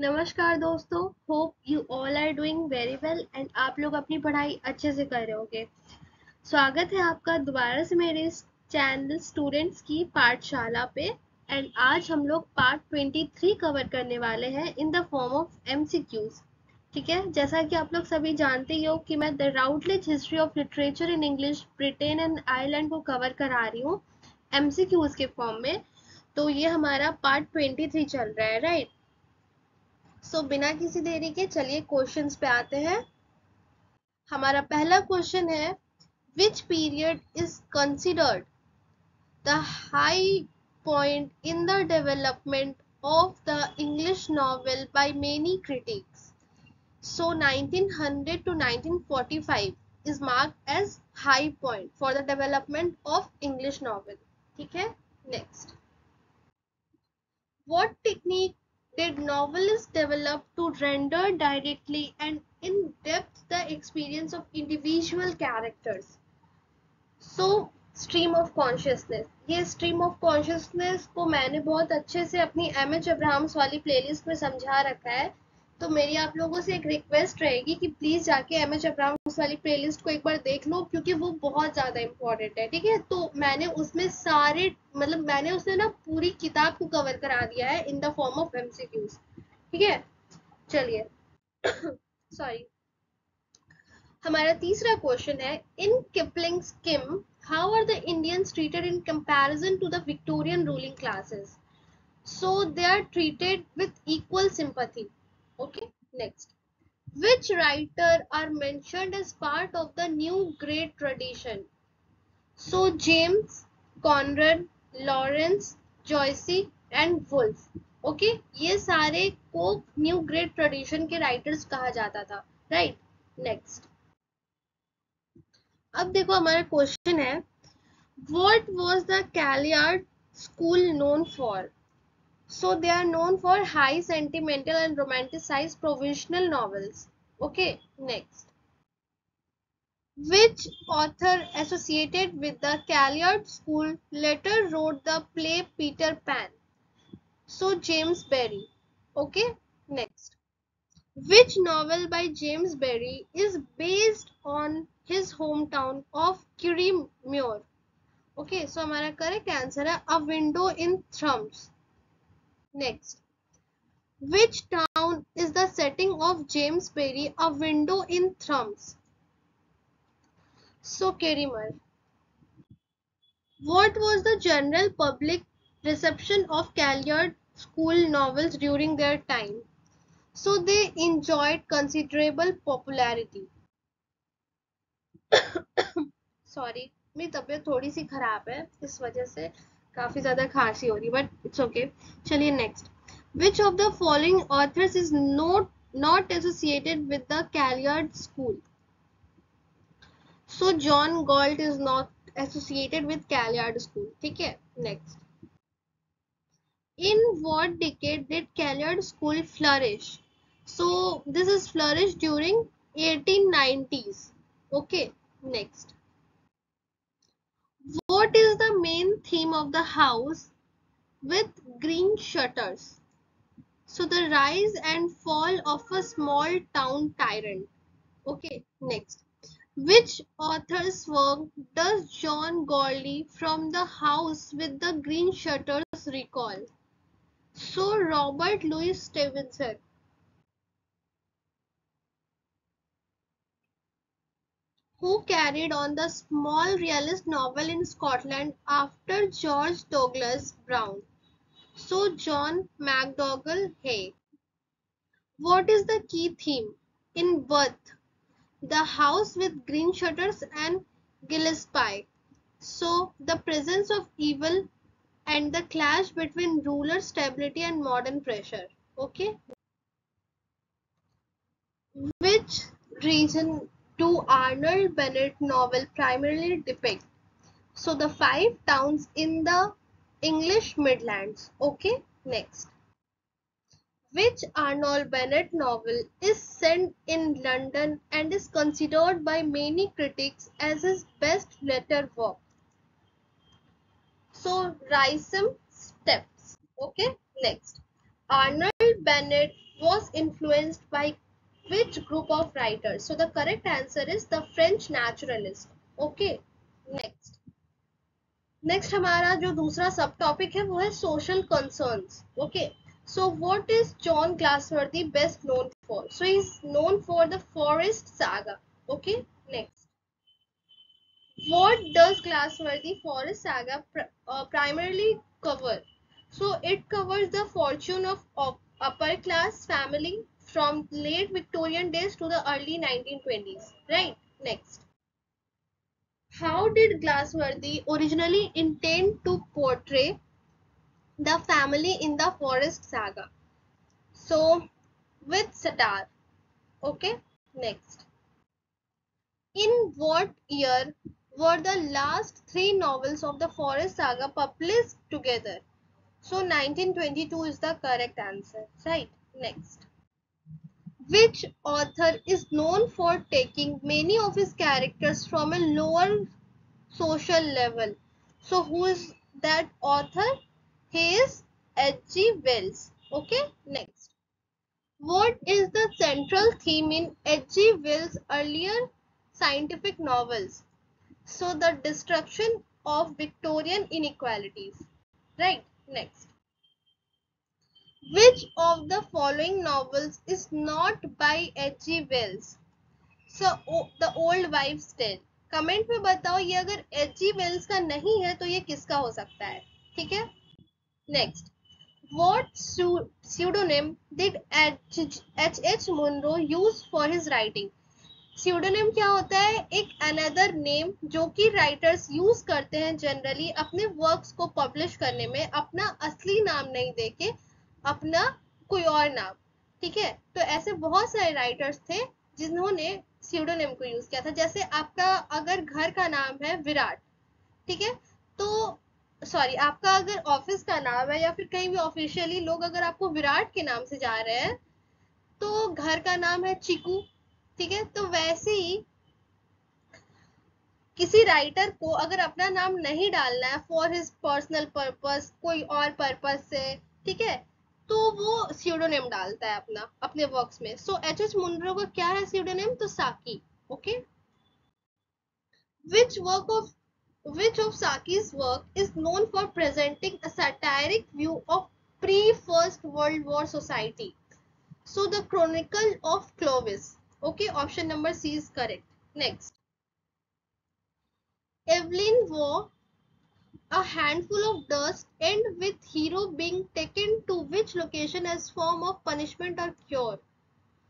नमस्कार दोस्तों, hope you all are doing very well and आप लोग अपनी पढ़ाई अच्छे से कर रहे होगे। स्वागत है आपका दोबारा से मेरे इस चैनल स्टूडेंट्स की पाठशाला पे। एंड आज हम लोग पार्ट 23 कवर करने वाले हैं इन द फॉर्म ऑफ एमसीक्यूज। ठीक है, जैसा कि आप लोग सभी जानते ही हो कि मैं the Routledge history of literature in English Britain and Ireland को कवर करा रही हूँ एमसीक्यूज के फॉर्म में। तो ये हमारा पार्ट 23 चल रहा है, राइट। सो बिना किसी देरी के चलिए क्वेश्चंस पे आते हैं। हमारा पहला क्वेश्चन है, which period is considered the high point in the development of the English novel by many critics. So 1900 to 1945 is marked as high point for the development of English novel. ठीक है, next. What technique did novelists develop to render directly and in depth the experience of individual characters? So, stream of consciousness. ये stream of consciousness को मैंने बहुत अच्छे से अपनी MH Abraham's वाली प्लेलिस्ट में समझा रखा है। तो मेरी आप लोगों से एक रिक्वेस्ट रहेगी कि प्लीज जाके MH अब्राहम्स वाली प्लेलिस्ट को एक बार देख लो, क्योंकि वो बहुत ज्यादा इम्पोर्टेंट है। ठीक है, तो मैंने उसमें सारे मैंने उसमें ना पूरी किताब को कवर करा दिया है in the form of MCQs. ठीक है, चलिए सॉरी। हमारा तीसरा क्वेश्चन है, in Kipling's Kim how are the Indians treated in comparison to the Victorian ruling classes? So they are treated with equal sympathy. Okay, next. Which writer are mentioned as part of the new great tradition? So James, Conrad, Lawrence, Joyce and Wolfe. Okay, ये सारे को new great tradition के writers कहा जाता था, right. Next, अब देखो हमारा क्वेश्चन है, what was the Caillard school known for? So they are known for high sentimental and romanticized provincial novels. Okay, next. Which author associated with the Caillard school later wrote the play Peter Pan? So James Barrie. Okay, next. Which novel by James Barrie is based on his hometown of Kirriemuir? Okay, so हमारा correct answer है A Window in Thrums. Next. Which town is the setting of James Barrie A Window in Thrums? So Kirriemuir. What was the general public reception of Caillard school novels during their time? So they enjoyed considerable popularity. Sorry, मेरी तबीयत थोड़ी सी खराब है, इस वजह से काफी ज्यादा खांसी हो रही, बट इट्स ओके। चलिए next. Which of the following authors is not associated with the Caillard school? So John Galt is not associated with Caillard school. ठीक है, next. In what decade did Caillard school flourish? So this is flourished during 1890s. Okay, next. What is the main theme of the house with green shutters? So the rise and fall of a small town tyrant. Okay, next. Which author's work does John Gawley from the house with the green shutters recall? So Robert Louis Stevenson. Who carried on the small realist novel in Scotland after George Douglas Brown? So John MacDougall Hay. What is the key theme in Worth? The house with green shutters and Gillespie. So the presence of evil and the clash between ruler stability and modern pressure. Okay. Which region do Arnold Bennett novel primarily depict? So the 5 towns in the English Midlands. Okay, next. Which Arnold Bennett novel is set in London and is considered by many critics as his best later work? So Rysome Steps. Okay, next. Arnold Bennett was influenced by which group of writers? So the correct answer is the French naturalist. Okay, next. Next हमारा जो दूसरा सब topic है वो है social concerns. Okay, so what is John Galsworthy best known for? So he is known for the forest saga. Okay, next. What does Glassworthy Forest Saga primarily cover? So it covers the fortune of upper class family from late Victorian days to the early 1920s. Right? Next. How did Glassworthy originally intend to portray the family in the Forest Saga? So, with satire. Okay, next. In what year were the last three novels of the Forest Saga published together? So, 1922 is the correct answer. Right, next. Which author is known for taking many of his characters from a lower social level? So who is that author? He is H.G. Wells. Okay, next. What is the central theme in H.G. Wells' earlier scientific novels? So the destruction of Victorian inequalities. Right, next. Which of the following novels is not by H.G. Wells? So the Old Wives' Tale. Comment में बताओ ये अगर H.G. Wells का नहीं है तो ये किसका हो सकता है. ठीक है, next. What pseudonym did H.H. Munro use for his writing? Pseudonym क्या होता है? एक another name जो कि writers use करते हैं जनरली अपने works को publish करने में, अपना असली नाम नहीं देके अपना कोई और नाम. ठीक है, तो ऐसे बहुत सारे राइटर्स थे जिन्होंने pseudonym को यूज किया था. जैसे आपका अगर घर का नाम है विराट, ठीक है, तो सॉरी आपका अगर ऑफिस का नाम है या फिर कहीं भी ऑफिशियली लोग अगर आपको विराट के नाम से जा रहे हैं तो घर का नाम है चिकू. ठीक है, तो वैसे ही किसी राइटर को अगर अपना नाम नहीं डालना है फॉर हिज पर्सनल पर्पस, कोई और पर्पस से, ठीक है, तो वो स्यूडोनेम डालता है अपना अपने वर्क्स में. सो एच मुनरो का क्या है स्यूडोनेम? तो साकी. Okay. Which of Saki's work is known for presenting a satiric view of pre-First World War society? So the Chronicle of Clovis. Okay, option number C is correct. Next. Evelyn Waugh, a handful of dust, end with hero being taken to which location as form of punishment or cure?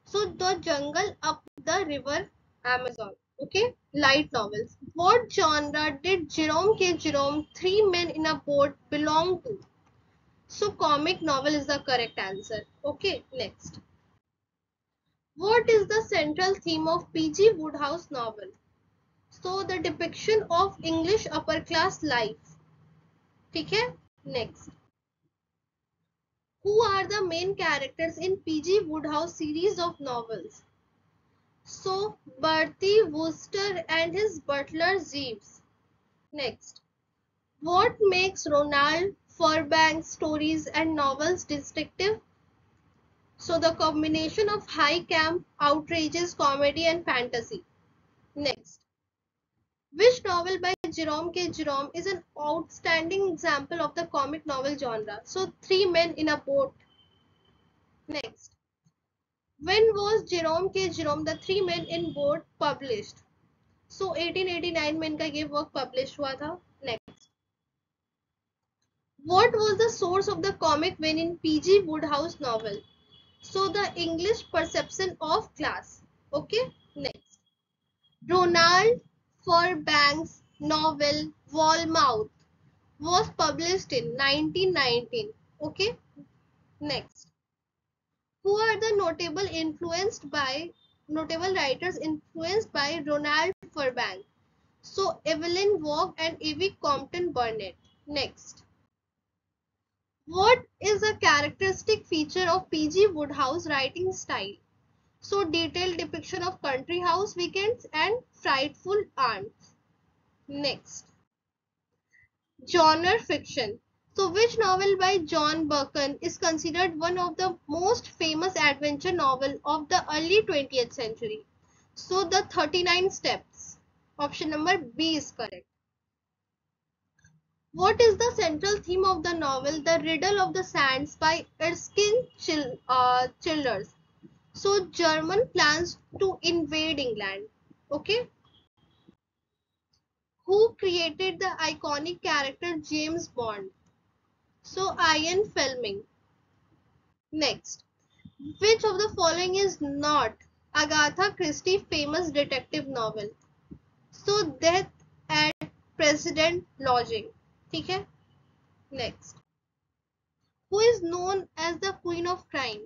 So the jungle up the river Amazon. Okay, light novels. What genre did Jerome K. Jerome, Three Men in a Boat, belong to? So comic novel is the correct answer. Okay, next. What is the central theme of P.G. Wodehouse novel? So the depiction of English upper class life. ठीक है, next. Who are the main characters in P.G. Wodehouse series of novels? So Bertie Wooster and his butler Jeeves. Next. What makes Ronald Furbank's stories and novels distinctive? So the combination of high camp, outrageous comedy and fantasy. Next. Which novel by Jerome K. Jerome is an outstanding example of the comic novel genre? So Three Men in a Boat. Next. When was Jerome K. Jerome The Three Men in Boat published? So 1889 में इनका ये work publish हुआ था. Next. What was the source of the comic vein in P.G. Wodehouse novel? So the English perception of class. Okay. Next. Ronald Furbank's novel Wallmouth was published in 1919. Okay. Next. Who are the notable writers influenced by Ronald Furbank? So Evelyn Waugh and Evie Compton Burnett. Next. What is a characteristic feature of P.G. Wodehouse writing style? So detailed depiction of country house weekends and frightful aunts. Next. Genre fiction. So which novel by John Burton is considered one of the most famous famous adventure novel of the early 20th century? So the 39 steps. Option number B is correct. What is the central theme of the novel The Riddle of the Sands by Erskine Childers? So German plans to invade England. Okay. Who created the iconic character James Bond? So Ian Fleming. Next. Which of the following is not Agatha Christie's famous detective novel? So Death at President Lodging. ठीक है. Next. Who is known as the Queen of Crime?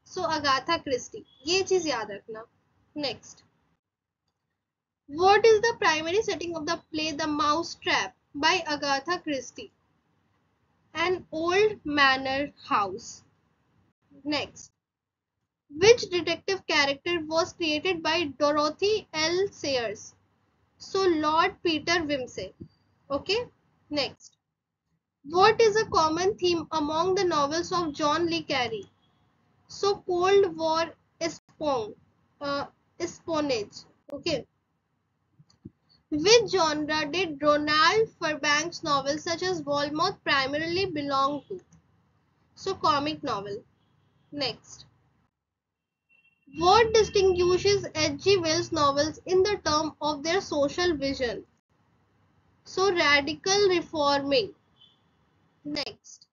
So Agatha Christie. ये चीज याद रखना. Next. What is the primary setting of the play The Mouse Trap by Agatha Christie? An old manor house. Next. Which detective character was created by Dorothy L. Sayers? So Lord Peter Wimsey. Okay. Next. What is a common theme among the novels of John le Carré? So Cold War espionage. Okay. Which genre did Ronald Fairbanks' novels such as Walmouth primarily belong to? So comic novel. Next. What distinguishes H.G. Wells' novels in the term of their social vision? So radical reforming. Next.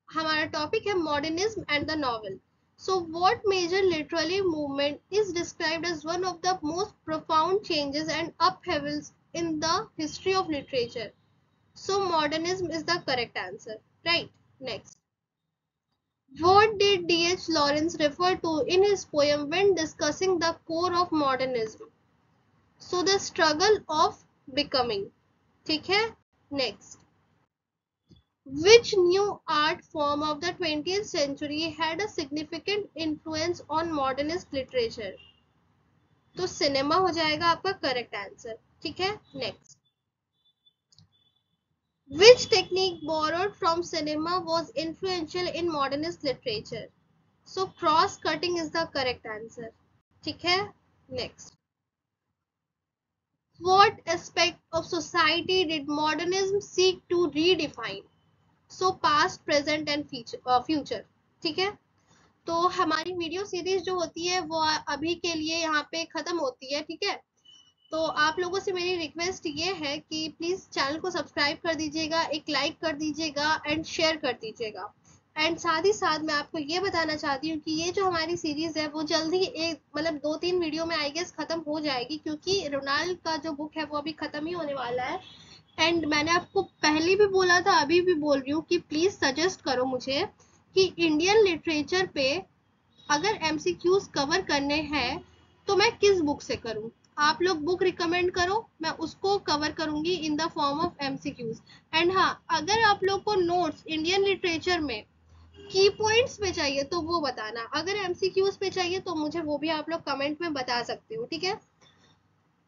हमारा topic है modernism and the novel. So what major literary movement is described as one of the most profound changes and upheavals in the history of literature? So modernism is the correct answer. Right. Next. What did D.H. Lawrence refer to in his poem when discussing the core of modernism? So the struggle of becoming. ठीक है. Next. Which new art form of the 20th century had a significant influence on modernist literature? तो cinema हो जाएगा आपका correct answer. ठीक है. Next. Which technique borrowed from cinema was influential in modernist literature? So cross cutting is the correct answer. ठीक है. Next. What aspect of society did modernism seek to redefine? So past, present and future. ठीक है. तो हमारी video series जो होती है वो अभी के लिए यहाँ पे खत्म होती है. ठीक है. तो आप लोगों से मेरी रिक्वेस्ट ये है कि प्लीज चैनल को सब्सक्राइब कर दीजिएगा, एक लाइक कर दीजिएगा एंड शेयर कर दीजिएगा. एंड साथ ही साथ मैं आपको ये बताना चाहती हूँ कि ये जो हमारी सीरीज है वो जल्दी एक मतलब 2-3 वीडियो में आई गेस खत्म हो जाएगी, क्योंकि रोनाल्ड का जो बुक है वो अभी खत्म ही होने वाला है. एंड मैंने आपको पहले भी बोला था, अभी भी बोल रही हूँ कि प्लीज सजेस्ट करो मुझे कि इंडियन लिटरेचर पे अगर एमसीक्यूज कवर करने हैं तो मैं किस बुक से करूं. आप लोग बुक रिकमेंड करो, मैं उसको कवर करूंगी इन the form of MCQs. And हाँ, अगर आप लोग को नोट्स इंडियन लिटरेचर में की पॉइंट्स पे चाहिए तो वो बताना. अगर एमसीक्यूज पे चाहिए तो मुझे वो भी आप लोग कमेंट में बता सकते हो. ठीक है.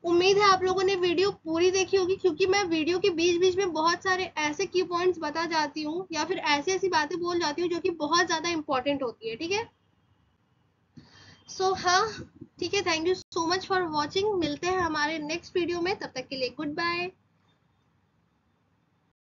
उम्मीद है आप लोगों ने वीडियो पूरी देखी होगी, क्योंकि मैं वीडियो के बीच बीच में बहुत सारे ऐसे की पॉइंट्स बता जाती हूँ या फिर ऐसी ऐसी बातें बोल जाती हूँ जो कि बहुत ज्यादा इंपॉर्टेंट होती है. ठीक है. सो हाँ, ठीक है. Thank you so much for watching. मिलते हैं हमारे नेक्स्ट वीडियो में. तब तक के लिए गुड बाय.